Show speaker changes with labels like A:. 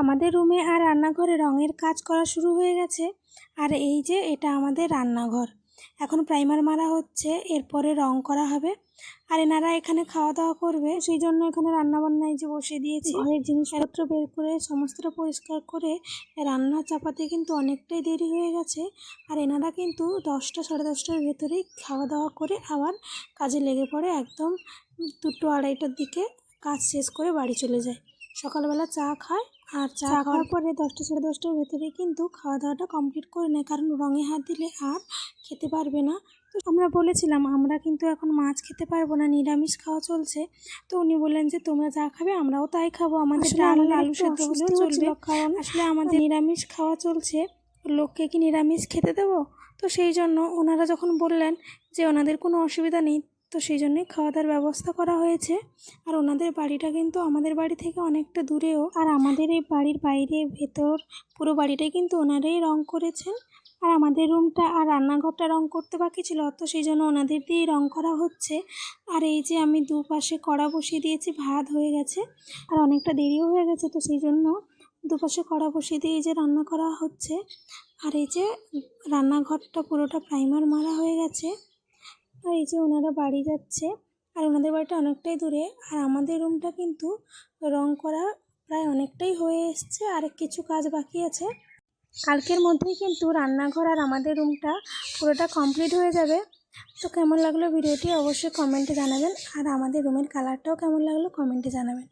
A: আমাদের রুমে আর রান্নাঘরে রঙের কাজ করা শুরু হয়ে গেছে। আর এই যে এটা আমাদের রান্নাঘর, এখন প্রাইমার মারা হচ্ছে, এরপরে রং করা হবে। আর এনারা এখানে খাওয়া দাওয়া করবে, সেই জন্য এখানে রান্নাবান্নায় যে বসিয়ে দিয়েছি। ঘরের জিনিসপত্র বের করে সমস্তটা পরিষ্কার করে রান্না চাপাতে কিন্তু অনেকটাই দেরি হয়ে গেছে। আর এনারা কিন্তু 10টা সাড়ে 10টার ভেতরেই খাওয়া দাওয়া করে আবার কাজে লেগে পড়ে, একদম 2টো 2:30টার দিকে কাজ শেষ করে বাড়ি চলে যায়। সকালবেলা চা খায়, আর চা খাওয়ার পরে 10টা সাড়ে 10টার ভেতরে কিন্তু খাওয়া দাওয়াটা কমপ্লিট করে নেয়, কারণ রঙে হাত দিলে আর খেতে পারবে না। তো আমরা বলেছিলাম আমরা কিন্তু এখন মাছ খেতে পারবো না, নিরামিষ খাওয়া চলছে। তো উনি বললেন যে তোমরা যা খাবে আমরাও তাই খাবো, আমাদের ডাল আলু সেদ্ধ হলেও চলবে, কারণ আসলে আমাদের নিরামিষ খাওয়া চলছে, লোককে কি নিরামিষ খেতে দেবো? তো সেই জন্য ওনারা যখন বললেন যে ওনাদের কোনো অসুবিধা নেই, তো সেই জন্যই খাওয়া দাওয়ার ব্যবস্থা করা হয়েছে। আর ওনাদের বাড়িটা কিন্তু আমাদের বাড়ি থেকে অনেকটা দূরেও, আর আমাদের এই বাড়ির বাইরে ভেতর পুরো বাড়িটাই কিন্তু ওনারাই রং করেছেন। আর আমাদের রুমটা আর রান্নাঘরটা রং করতে বাকি ছিল, তো সেই জন্য ওনাদের দিয়েই রং করা হচ্ছে। আর এই যে আমি দুপাশে কড়া বসিয়ে দিয়েছি, ভাত হয়ে গেছে আর অনেকটা দেরিও হয়ে গেছে, তো সেই জন্য দুপাশে কড়া বসিয়ে দিয়ে এই যে রান্না করা হচ্ছে। আর এই যে রান্নাঘরটা পুরোটা প্রাইমার মারা হয়ে গেছে। আর এই যে ওনারা বাড়ি যাচ্ছে, আর ওনাদের বাড়িটা অনেকটাই দূরে। আর আমাদের রুমটা কিন্তু রং করা প্রায় অনেকটাই হয়ে এসছে, আর কিছু কাজ বাকি আছে। কালকের মধ্যেই কিন্তু রান্নাঘর আর আমাদের রুমটা পুরোটা কমপ্লিট হয়ে যাবে। তো কেমন লাগলো ভিডিওটি অবশ্যই কমেন্টে জানাবেন, আর আমাদের রুমের কালারটাও কেমন লাগলো কমেন্টে জানাবেন।